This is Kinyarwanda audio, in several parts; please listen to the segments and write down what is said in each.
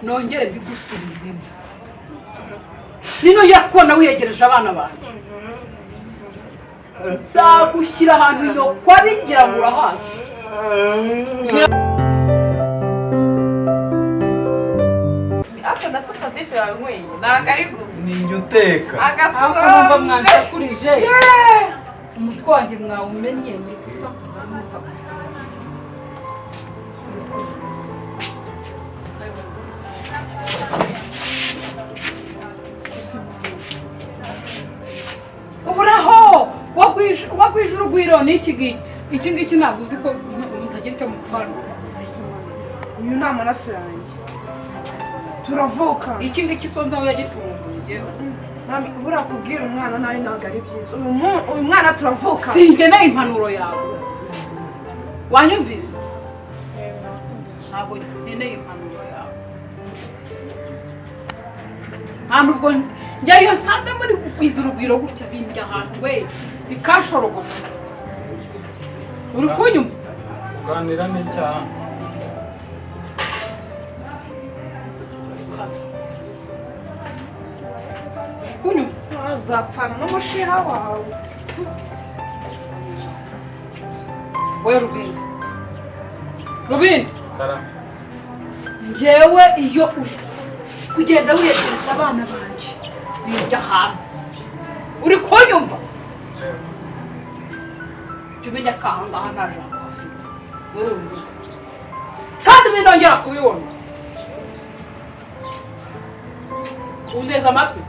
nongere mbigusubiremo nino yakona wiyegereje abana banjye nzagushyira ahantu nyoko abigira ngo urahazi ako nasaka dete wawe nkwenye ntabwo ari gusa ninjye uteka ahubwo numva mwansakurije umutwe wanjye mwawumennye muri gusakuza n'umusakuza uburaho wagwije urugwiro n'iki ngiki ntabwo uzi ko mutagira icyo mupfana uyu ni amaraso yanjye turavuka iki ngiki so nzaho yagiturumbuye mami ubura kubwira umwana nawe ntabwo ari byiza uyu mwana turavuka singeneye impanuro yawe wanyumvise ntabwo nkeneye impanuro yawe nta nubwo njyayo nsanze muri kugwiza urugwiro gutya bindya ahantu we bikashorogota uri kunyumva kuganira n'icyaha kunyumva azapfana n'umushiha wawe we rubindi rubindi karame njyewe iyo uri kugenda wiyegereza abana banje bijya ahantu uri kunyumva jya umenya ko aha ngaha nta jambo hafite muri uru rugo kandi ninongera kubibona unteze amatwi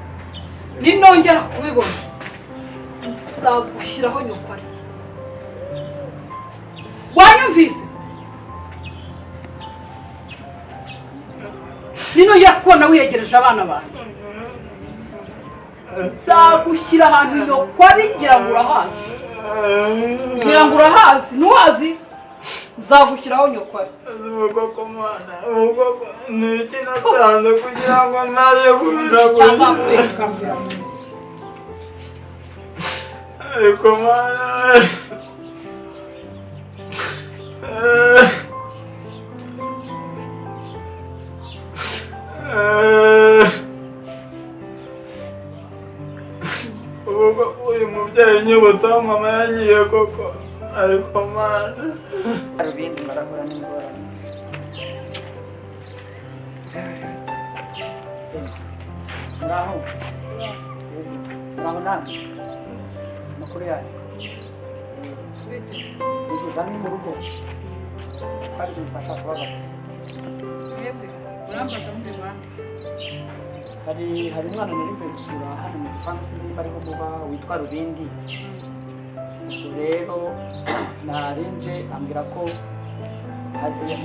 ninongera kubibona nzagushyiraho nyoko ari wanyumvise ninongera kubona wiyegereje abana banjye nzagushyira ahantu nyoko ari ngira ngo urahazi ngira ngo urahazi ntuhazi nzagushyiraho nyoko ari koko mwana koko ni iki natanze kugira ngo maze kubiragura cyazapfuye ariko mwana uyu mubyeyi nyibutsaho mama yagiye koko ariko mwana Rubindi marahura n'ingorane ngaho nawe amakuru yayo ugeza ni mu rugo twari tubifasha kubabaza urambaza muri rwanda hari umwana nari mvuye gusura hano mu gipangu sinzi niba ariho muba witwa Rubindi rero narinje ambwira ko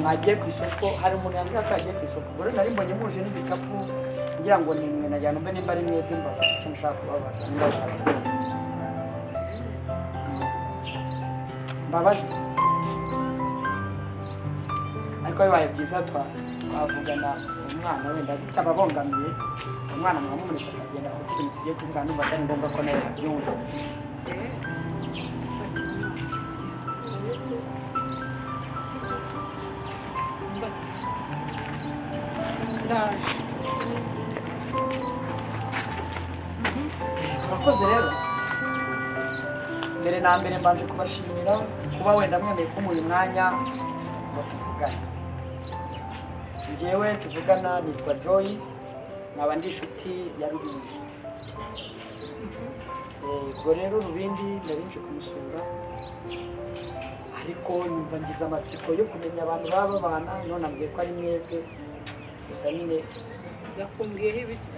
mwagiye ku isoko hari umuntu yambwira ko yagiye ku isoko ubwo rero nari mbonye muje n'igikapu ngira ngo ni mwe najyana mbe nimba ari mwebwe mbabaza icyo mushaka kubabaza mbabaza ariko bibaye byiza twavugana umwana wenda bitababongamiye umwana mwamumuritse akagenda kuko ikintu tugiye kuvuga numva atari ngombwa ko nawe yabyumva urakoze rero mbere na mbere mbanje kubashimira kuba wenda mwemeye kumuha umwanya ngo tuvugane njyewe tuvugana nitwa Joy nkaba ndi inshuti ya Rubindi ubwo rero Rubindi narinje kumusura ariko nyumva ngize amatsiko yo kumenya abantu baba babana none ambwiye ko ari mwebwe gusa nyine yakumbwiyeho ibiki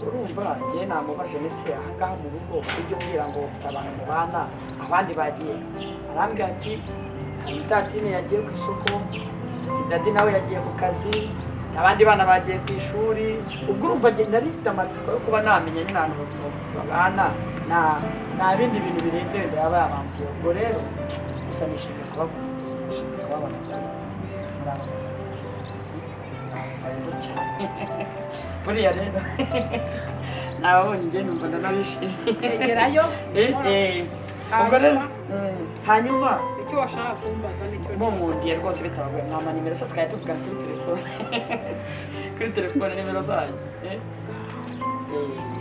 urumva njye namubaje nese ahangaha mu rugo ujye umbwira ngo ufite abantu mubana abandi bagiye arambwira ati Tatine yagiye ku isoko Dadi nawe yagiye ku kazi abandi bana bagiye ku ishuri ubwo urumva nari mfite amatsiko yo kuba namenya nyine abantu babana nta bindi bintu birenze wenda yaba yabambwiye ubwo rero gusa nishimiye kubabona murabaza cyane buriya rero nababonye njye numva ndanabishimiye egerayo ubwo rero hanyuma icyo icyo washaka kumbaza nicyo mumundiye rwose bitabagoye mwama nimero se tukajya tuvuga kuri telefone kuri telefone nimero zanyu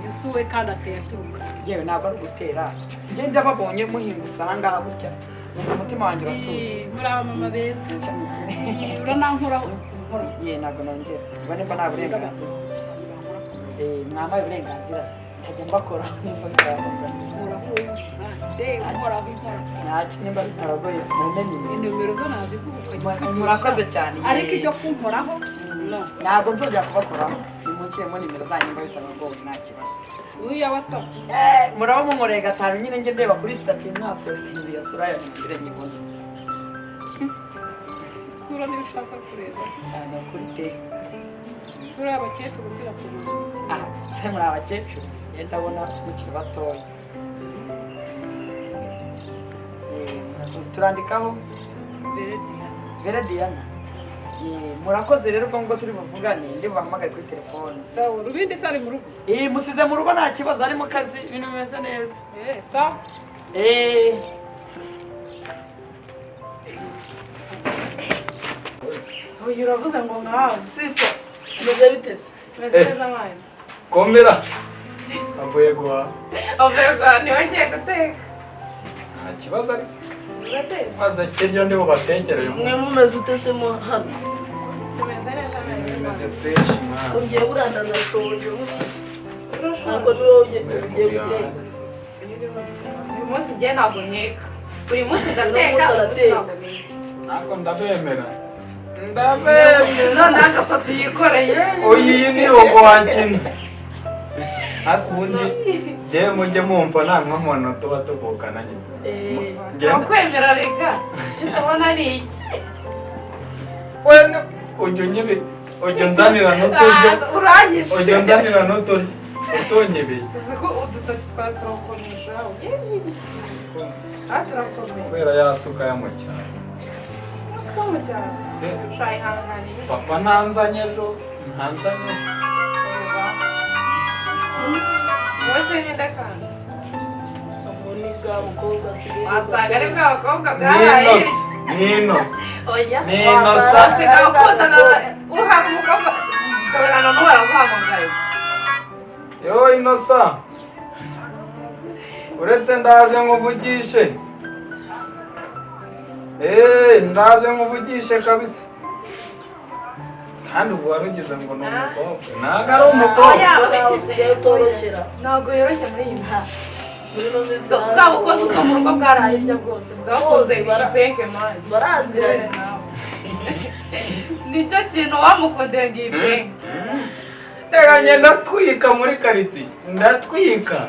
isuwe kandi ateye aturuka yewe ntabwo ari ugutera njye ndababonye muhingutse ahangaha gutya umutima wanjye uratuje muri aba mama beza uranankoraho ye ntabwo nongera ubwo nimba nta burenganzira mwambaye uburenganzira se nkajya mbakora nimba bitabagoye ntacyo nimba bitabagoye mumenye inimero zo naziguka murakoze cyane ariko ibyo kunkoraho ntabwo nzongera kubakoraho nimunshyiremo nimero zanyu nimba bitabagoye nta kibazo uya WhatsApp muraba mumureye gatanu nyine njye ndeba kuri stati mwapostinze ya Soraya mugire nyibone sura niba ushaka kureba cyane kuri pe sura y'abakecuru zirakubona se muri abakecuru ndabona mukiri batoya turandikaho Verediana murakoze rero ubwo ngo turi buvugane ndi buhamagare kuri telefone sawa rubindi sari mu rugo musize mu rugo nta kibazo ari mu kazi ibintu bimeze neza sawa uyu uravuze ngo nkawe Sister, umeze biteze? umeze neza mwana komera avuye guhaha ovego ntiwongeye guteka nta kibazo ariko urateka maze kiryo ndi bubatekereye Mwe mumeze utese mo hano? tumeze neza bimeze fresh mwana Ungiye buranda ndashonje. Ntabwo niwe ugiye guteka. uyu munsi ngiye ntabwo nteka buri munsi Uno ndateka munsi arateka. ntabwo ndabemera ndabemera none agasatsi yikoreye iyi ni rogo wankina ariko ubundi njyewe mujye mumva nta nkomono tuba tuvukana turakwemera reka tutabona ni iki wenda ujya unyibi ujya unzanira n'uturyo urangije ujya unzanira n'uturyo utonyibeye uzi ko udutoki twari turakomisha turakomeye kubera yasuka ya mu cyaro asuka mu cyaro se ushayihanganira papa ntanzanye ejo ntanzanye ejo wese ninde kandi Ni bwa mukobwa asigaye. wasanga ari bwa bakobwa bwahaye n'inosi oya n'inosa wasigaye ukundana uhana umukobwa utabonana n'uwara guhamagaye yo inosa uretse ndaje nkuvugishe ndaje nkuvugishe kabisa kandi ubu wari ugize ngo ni umukobwa ntabwo ari umukobwa Nawe usigaye utoroshera. ntabwo yoroshye muri iyi minsi Muri no minsi bwa bukozi bwo mu rugo bwaraye irya bwose bwakunze iyi penke mani baraziranye. nicyo kintu wamukundeye ngo iyi penke teganye ndatwika muri kariti ndatwika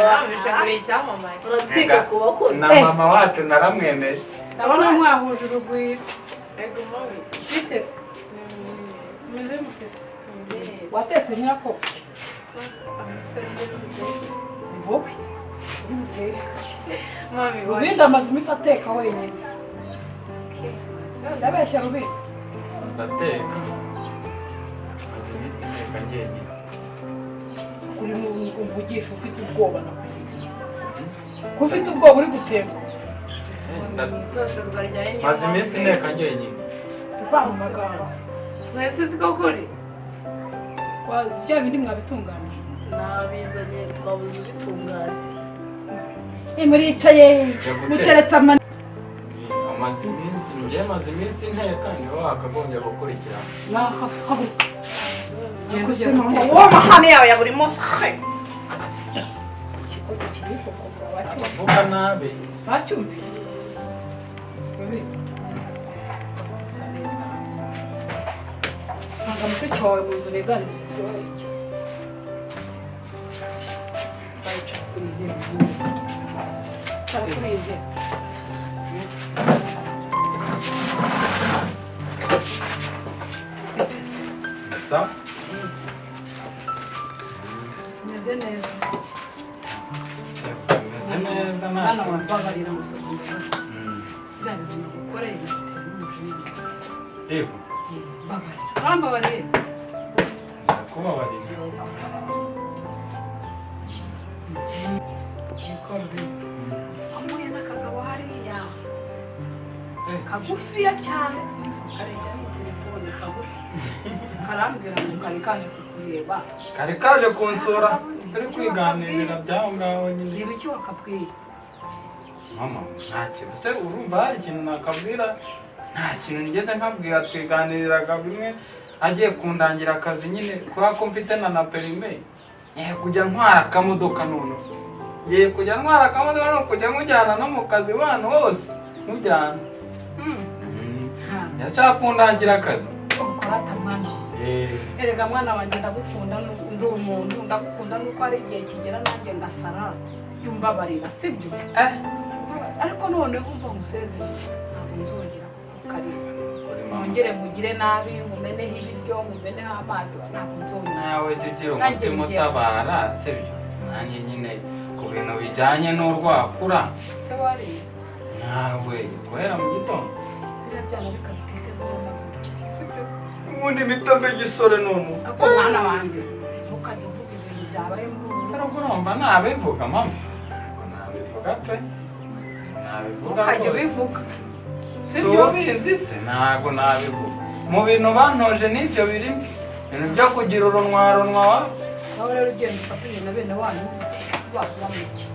yamwishe kuri icyamamare Uratwika ku bakozi. na mama wacu naramwemeye ndabona mwahuje urugwiro rego mubi biteze umeze muteze tumeze neza watetse nyirako amusore ni wowe uri buteke mami rubindi amaze iminsi ateka wenyine ndabeshya rubindi ndateka maze iminsi nteka njyenyine uri mu umvugisha ufite ubwoba na ko ufite ubwoba uri gutemba itotezwa rya yenyine maze iminsi nteka njyenyine uva mu magambo mwese siko kuri bya bindi mwabitunganije Nabizanye twabuze ubitunganya. muricaye muteretse amani amaze iminsi njye maze iminsi nteka niho wakagombye gukurikirana nahahabuka gusa mama uwo mahane yawe ya buri munsi ikigo kiriko kuva avuga nabi bacyumvise usa neza usanga mushiki wawe mu nzu neganira ikibazo bayicara kuri iyi ntebe cara kuri iyi ntebe sa meze neza meze neza mwana ntacyo wambabarira musoko mbabazi bya bintu nagukoreye bitera umujinya yego mbabarira urambabarire ndakubabarira amuye n'akagabo hariya kagufiya cyane kareshya ni telefone kagufi karambwira ngo kari kaje kukureba kari kaje kunsura turi kwiganirira byaho ngaho nyine. reba icyo wakabwiye mama nta kintu se urumva hari ikintu nakabwira? Nta kintu nigeze nkabwira, twiganiriraga bimwe agiye kundangira akazi nyine kubera ko mfite na perime. Kujya ntwara akamodoka none ngiye kujya ntwara akamodoka no kujya nkujyana no mu kazi wano hose nkujyana. Yashaka kundangira akazi. ukorata mwana erega mwana wanjye ndagukunda ndi umuntu ndagukunda nuko ari igihe kigera nanjye ngasara yumbabarira sibyo ariko none kumva musezero ntabwo nzongera kukareba nongere mugire nabi nkumeneho ibiryo nkumeneho amazi ntabwo nzongera. Nawe jya ugira umutima utabara sibyo? Nanjye nyine ku bintu bijyanye n'urwakura se wariye nawe guhera mu gitondo biriya byana bikabitekezaho amazi sibyo? ubundi mitombe gisore none ako mwana wanjye ntukajya uvuga ibintu byabaye muri ubu sara urumva nabivuga mama, nabivuga pe, nabivuga ukajya ubivuga si ubizi se? Ntabwo nabivuga mu bintu bantoje n'ibyo birimo ibintu byo kugira urunwarunwa wa aho rero ugenda ufatanye na bene wanyu bakubamurya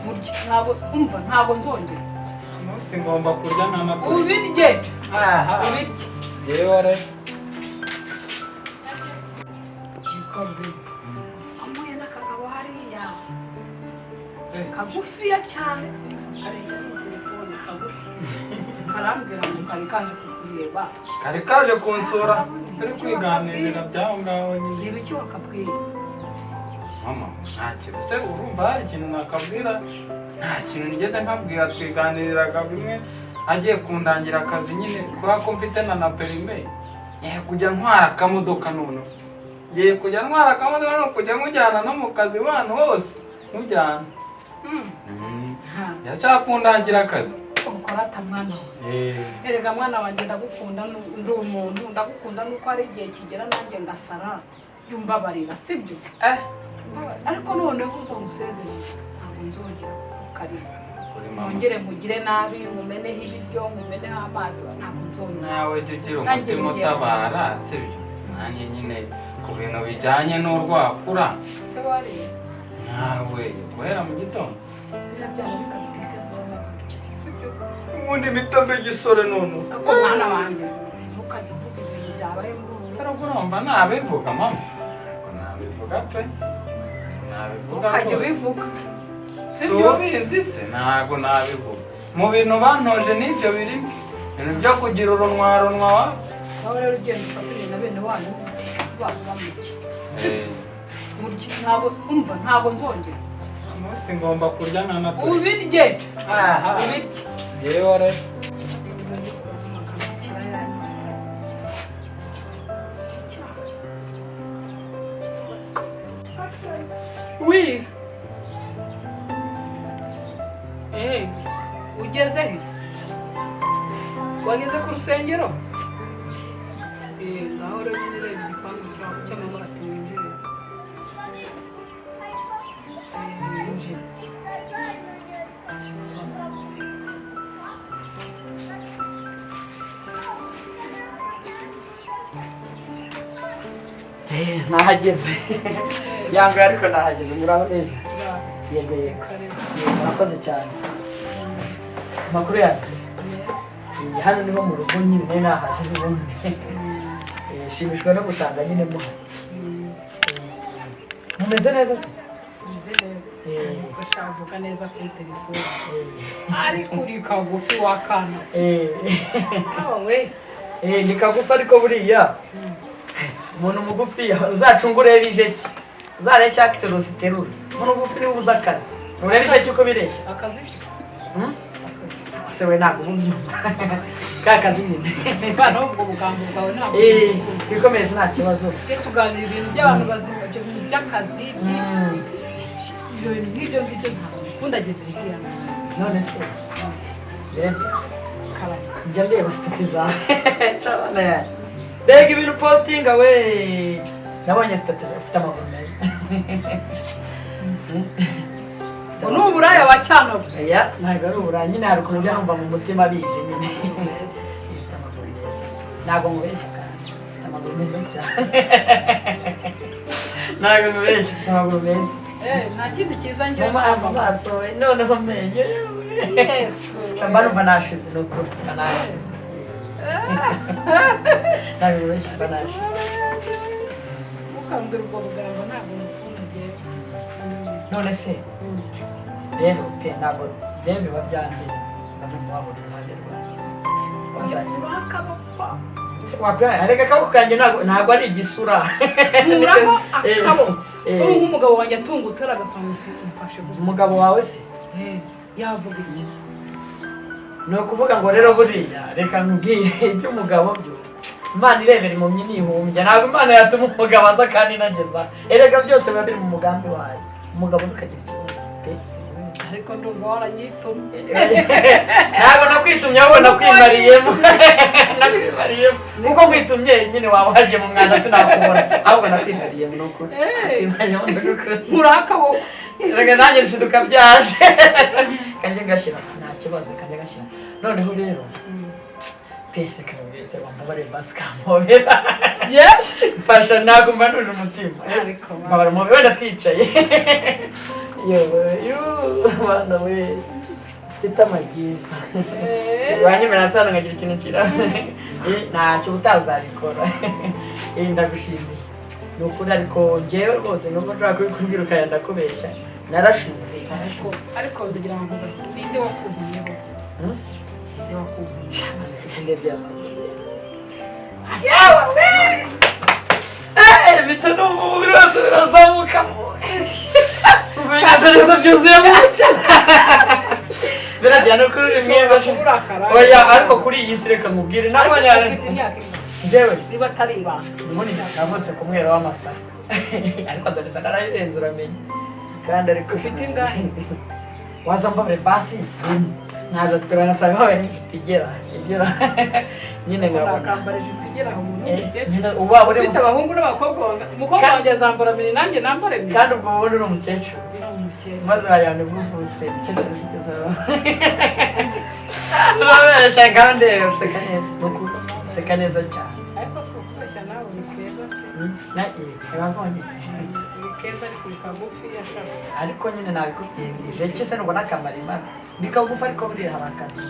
murya ntabwo umva ntabwo nzongera umunsi ngomba kurya nta na tuzi ubirye ubirye yewe re amuye n'akagabo hariya kagufiya cyane kareshya ni telefone kagufi karambwira ngo kari kaje kukureba kari kaje kunsura turi kwiganirira byaho ngaho nyine. reba icyo wakabwiye mama nta kintu se urumva hari ikintu nakabwira? Nta kintu nigeze nkabwira, twiganiriraga bimwe agiye kundangira akazi nyine kubera ko mfite na perime. Kujya ntwara akamodoka none ngiye kujya ntwara akamodoka no kujya nkujyana no mu kazi wano hose nkujyana. Yashaka kundangira akazi. ukorata mwana we erega mwana wanjye ndagukunda ndi umuntu ndagukunda nuko ari igihe kigera nanjye ngasara yumbabarira sibyo? ariko none kumva musezero ntabwo nzongera kukareba nongere mugire nabi nkumeneho ibiryo nkumeneho amazi ntabwo nzongera. nawe jya ugira umutima utabara sibyo? nanjye nyine ku bintu bijyanye n'urwakura se wariye nawe guhera mu gitondo biriya byana bikabitekezaho amazi sibyo? ubundi mitombe gisore none ako mwana wanjye ntukajya uvuga ibintu byabaye muri ubu sara urumva nabivuga mama, nabivuga pe, nabivuga ukajya ubivuga si ubizi se? Ntabwo nabivuga mu bintu bantoje n'ibyo birimo ibintu byo kugira urunwarunwa wa aho rero ugenda ufatanye na bene wanyu bakubamurya murya ntabwo umva ntabwo nzongera umunsi ngomba kurya nta na tuzi ubirye ubirye yewe re wi ugeze he? wageze ku rusengero? ngaho rero nyine reba igipangu cyawe cy'amabara ati winjire winjire. nahageze yanga ariko nahageze muraho neza yego yego murakoze cyane. Amakuru yawe hano niho mu rugo nyine nahaje n'ubundi shimishwa no gusanga nyine muhari. Mumeze neza se? meze neza ugashavuga neza kuri telefone ariko uri kagufi wakana we ni kagufi ariko buriya umuntu mugufi uzacunga urebe ijeki uzarebe cya kiterusi iterura umuntu mugufi niwe ubuze akazi urebe ijeki uko bireshya akazi se we ntabwo ububyumva ka kazi nyine bana ubwo bugambo bwawe ntabwo twikomeze nta kibazo tuganira ibintu by'abantu bazima ibyo bintu by'akazi ibyo bintu nk'ibyo ngibyo ntabwo bikundageze bigirana none se njya ndeba sitati zawe nshabana yanjye mbega ibintu postinga we nabonye sitati zawe ufite amaguru meza ni uburaya wa cyanogo. Oya ntabwo ari uburaya nyine hari ukuntu ujya numva mu mutima bije nyine ifite amaguru meza ntabwo mubeshya kandi ifite amaguru meza cyane ntabwo mubeshya ifite amaguru meza Nta kindi cyiza ngira mu maso noneho menye mba numva nashize ni ukuri mba nashize ntabwo mubeshya mba nashize ukambwira ubwo bugambo ntabwo mupfundiye. none se rero pe ntabwo rero biba byandenze ndamutse wabona iruhande rwanjye areka akaboko kanjye ntabwo ari igisura nkuraho akaboko ubu nk'umugabo wanjye atungutse aragasanga mfashe umugabo wawe se yavuga iki? ni ukuvuga ngo rero buriya reka nkubwire iby'umugabo byo Imana irebera impumyi ntihumbya ntabwo Imana yatuma umugabo aza kandi inageza erega byose biba biri mu mugambi wayo umugabo ntukagira ikibazo pepsi ariko ndumva waranyitumye. ntabwo nakwitumye ahubwo nakwimariyemo kuko nkwitumye nyine waba wagiye mu mwanda sinakubona ahubwo nakwimariyemo ni ukuri nkuraho akaboko reka nanjye nshiduka byaje kanjye gashyira nta kibazo kanjye gashyira noneho rero pe reka mbese wambabare basi kampobera mfasha ntabwo mba nuje umutima mbabara umubiri wenda twicaye bana we mfite amagiza wanyemera sana nkagira ikintu kirahure ntacyo utazabikora ndagushimiye ni ukuri ariko njyewe rwose nuko nshobora kubikubwira ukaya ndakubeshya narashize ariko ndagira ngo ninde wakubwiyeho ndebye bita n'umubiri wose birazamukamo ibinezaneza byuzuye mu mutima biradiya no kuri uri mwiza oya ariko kuri iyi si reka nkubwire nabonye njyewe niba atari ibanga munini navutse ku mwero w'amasaka ariko dore isa narayirenze uramenye kandi ariko ufite ingahe waza mbabure basi ntaza tukura nasanga wawe n'inshuti igera nyine nkabona akambara ijipo igera aho umuntu ufite abahungu n'abakobwa umukobwa wanjye azambara mini nanjye nambare mini kandi ubwo wowe uri umukecuru maze wayane bwuvutse umukecuru ufite urabesha kandi useka neza ni ukuri useka neza cyane ariko si ukubeshya nawe ni keza wabonye ni keza ariko ni kagufi yashaka ariko nyine nabikubwirije cyese nubona akamaro imana ni kagufi ariko buriya hari akazi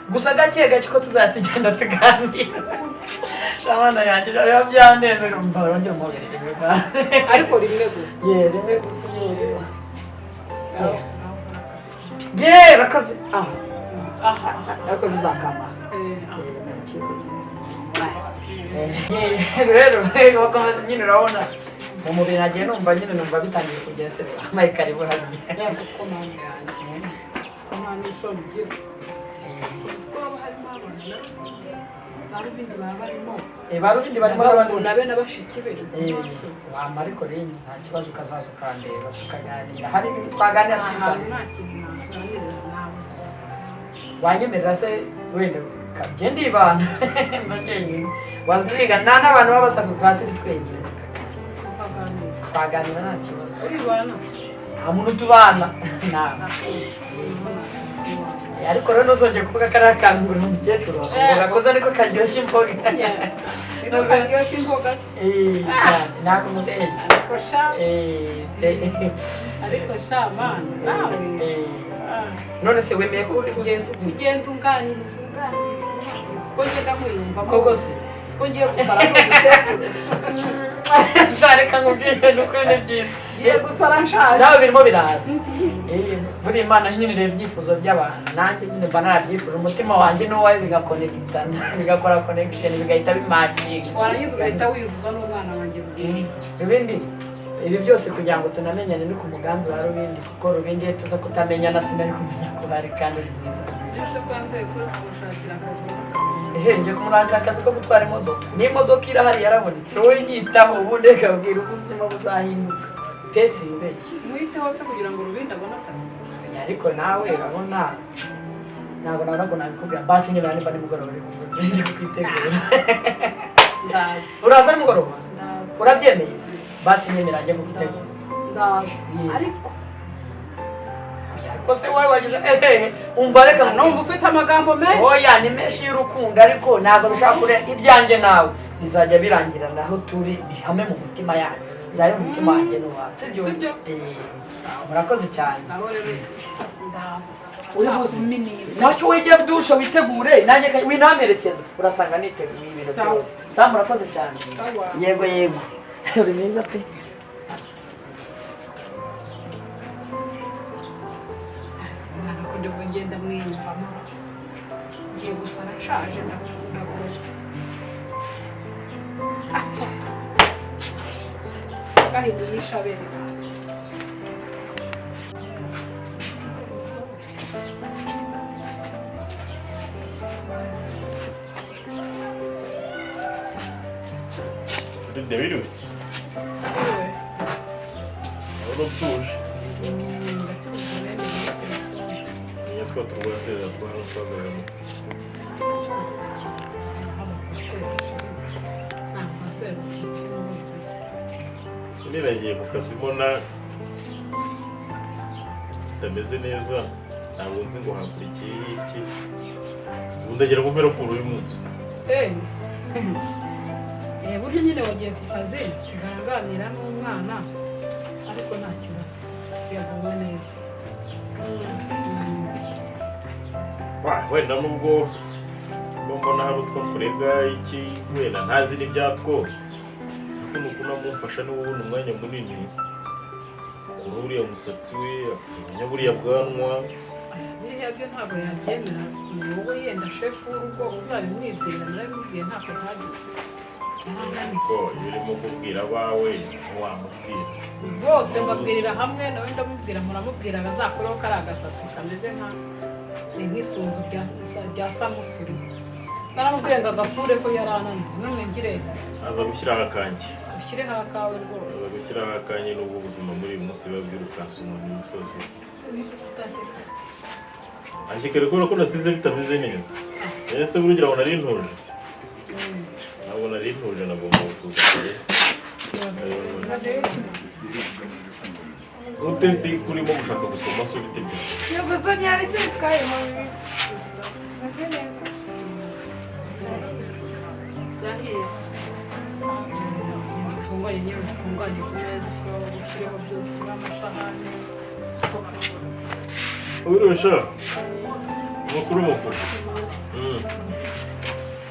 gusa gake gake ko tuzatugenda tuganira shamana yanjye biba byaneze mba barongera umubiri rimwe basi ariko rimwe gusa rimwe gusa rakaze ariko tuzakama rero bakomeza nyine urabona mu mubiri nagiye numva bitangiye kugera se amaye karibu hariya kuko mpamvu yanjye siko nta n'isoni ugira kuko haba harimo abantu barubindi baba barimo barubindi barimo abantu nabe na bashiki be wama ariko rero nta kibazo ukazaza ukandeba tukaganira hari ibintu twaganira twisanze nta kintu naganirira nawe wanyemerera se wenda kagenda ibana mbajyenyine waza twigana n'abantu baba basakuza twaba turi twenyine twaganira nta kibazo uribana nta muntu tubana ariko rero ntuzongere kuvuga ko ari akantu ngo uri umukecuru ngo gakoze ariko karyoshye imboga karyoshye imboga se cyane ntabwo umubeshya ariko sha mana nawe none se wemeye ko ugenda unganiriza siko ngenda nkwiyumva koko se siko ngiye gusara n'umukecuru shareka nkubwire nuko ni byiza ngiye gusara nshaje nawe birimo biraza buri Imana nyine ireba ibyifuzo by'abantu nanjye nyine mba narabyifuje umutima wanjye n'uwawe bigakonegitana bigakora connection bigahita bimakinga warangiza ugahita wiyuzuza n'umwana wanjye bwije Rubindi ibi byose kugira ngo tunamenyane ni ku mugambi wa Rubindi kuko Rubindi tuza kutamenyana sinari kumenya ko hari kandi uri mwiza byose ko yambwiye kuri kumushakira akazi ngiye kumurangira akazi ko gutwara imodoka n'imodoka irahari yarabonetse wowe nyitaho ubundi ukabwira ubuzima buzahinduka pesi mbeki muhiteho se kugira ngo Rubindi abone akazi ariko nawe urabona ntabwo nabona ko nabikubwira basi nyine niba nimugoroba uri kuvuze ngiye kwitegura uraza nimugoroba urabyemeye basi nyemera ajya kuguteguza ndazi ariko ko se wowe wagize umva reka numva ufite amagambo menshi oya ni menshi y'urukundo ariko ntabwo bishaka kure ibyanjye nawe bizajya birangira naho turi bihame mu mutima yacu bizajya mu mutima wanjye n'uwawe sibyo murakoze cyane uri buzi nacyo wegera dushe witegure nanjye winamerekeza urasanga niteguye ibintu byose sawa murakoze cyane yego uri mwiza pe ngenda mwiyumvamo ngiye gusa nashaje ndakunda gahini yishabere Devido? Não surge. Я скоро другой след, а твой расслабляем. Niragiye mu kazi mbona tameze neza ntabwo nzi ngo hakurikiye iki ndagira ngo mpera kuri uyu munsi buryo nyine wagiye ku kazi sigara nganira n'umwana ariko nta kibazo yaguwe neza wenda nubwo mbona hari utwo kurega iki wenda ntazi n'ibyatwo ariko nuko namufasha niwe ubona umwanya munini kuri uriya musatsi we akamenya buriya bwanwa biriya byo ntabwo yabyemera ni wowe yenda shefu w'urugo uzabimwibwira narabimubwiye ntako ntagize ariko iyo urimo kubwira abawe ntiwamubwira rwose mbabwirira hamwe nawe ndamubwira muramubwira azakoreho kari agasatsi kameze nk'isunzu rya samusuri naramubwiye ngo agakure ko yarananiwe none ngire aza gushyiraho akanjye ushyireho akawe rwose aza gushyiraho akanjye n'ubwo ubuzima muri uyu munsi biba bwirukansa umuntu imisozi utashyika ashyikare kubera ko nasize bitameze neza ese burugira ngo nari ntuje ntabwo nari ntuje nagomba kuza kare utesi kurimo gushaka gusoma so bitebye yego so ntiyari icyo bitwaye mu bibiri meze neza yahiye utunganye nyine utunganye ku meza ushyireho byose n'amasahani urusha makuru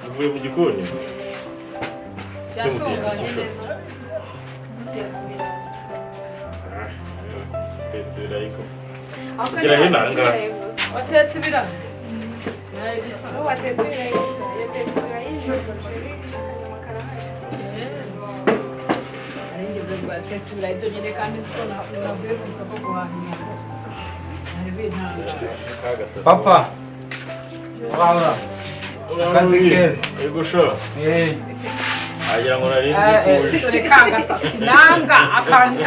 uvuye mu gikoni byatunganye neza utetse ibirayi ko kugira ngo nangahe watetse ibirayi watetse ibirayi yatetse ibirayi arengeze ngo yatetse ibirayi byo nyine kandi nzi ko navuye ku isoko guhahira hari bintangaje papa wabura akazi keza yego sho agira ngo nari nzi kuje dore kagasatsi nanga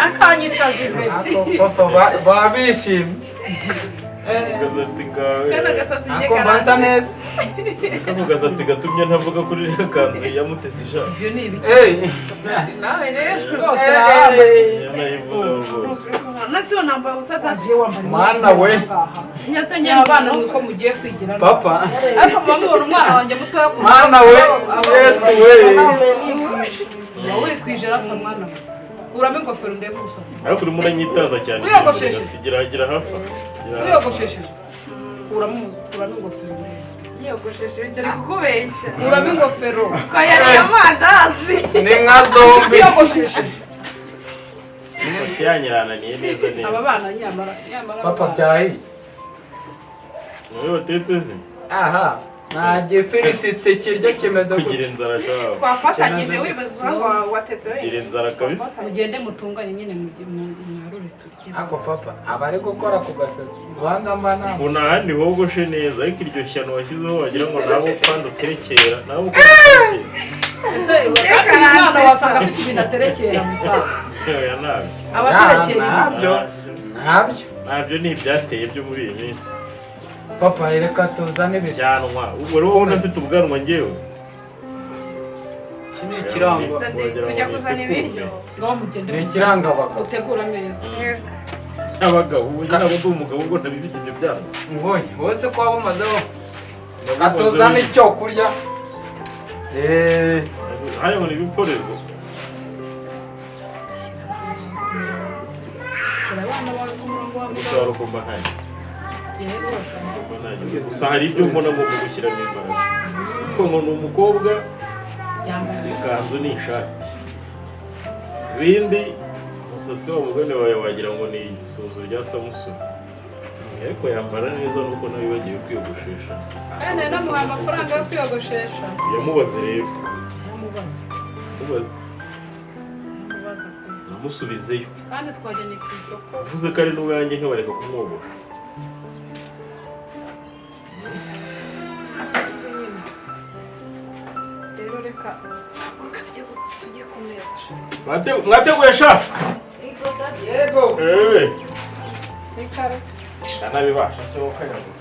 akanyicaza imbere papa babishimye agasatsi kawe kana gasatsi ako mbasa neza kano gasatsi gatumye ntavuga kuri iriya kanzu ya mutesi sha ibyo ni ibiki nawe rero rwose nayivuga rwose nasiyo namba usata mwana we nyasenye abana nuko mugiye kwigira papa ariko mubona umwana wanjye mutoya ku mwana we yesu we wikwije rapfa mwana we kuramo ingofero ndebe urusatsi ariko urimo uranyitaza cyane wiyogosheshe gira hafi wiyogoshesheje kuramo ingofero ndebe yiyogosheshe bitari kukubeshya kuramo ingofero twayariye amandazi ni nka zombi wiyogoshesheje imisatsi yanyirananiye neza neza aba bana nyamara papa byahiye wowe watetse ze aha nta gifiriti kiryo kimeze kugira inzara shaho twafatanyije wibaza ngo watetse wenyine kugira inzara kabisa mugende mutunganye nyine mwarure turye ako papa aba ari gukora ku gasatsi rwanda mbana ngo nta handi hogoshe neza ariko iryo shyano washyizeho wagira ngo nabo kandi uterekera nabo uterekera ese kandi umwana wasanga afite ibintu aterekera musaza oya nabi abaterekera ntabyo ni ibyateye byo muri iyi minsi papa reka tuzane ibintu byanwa ubwo rero wowe unafite ubwanwa ngewe iki ni ikirango tujya kuzana ibiryo ngaho mugende ni ikiranga abagabo utegura neza abagabo ubu nabo ndi umugabo ubwo ntabifite ibyo byango Mbonye wose ko waba umazeho gatuzana icyo kurya hariho n'ibiporezo shyira abana bawe ku murongo wa gusa mugabo warukumva ntagize yego gusa hari ibyo mbona ngo gushyiramo imbaraga kuko ngo ni umukobwa yambaye ikanzu n'ishati ibindi umusatsi wa mugani wawe wagira ngo ni isuzu rya samusoni ariko yambara neza nuko nawe bagiye kwiyogoshesha kandi namuhaye amafaranga yo kwiyogoshesha yamubaze rero yamubaze mubaze yamubaze namusubizeyo kandi twajyanye ku isoko uvuze ko ari n'uwanjye ntiwareka kumwogosha rero reka tujye ku meza mwateguye sha yego eee reka reka ntanabibasha se wowe ukanyagura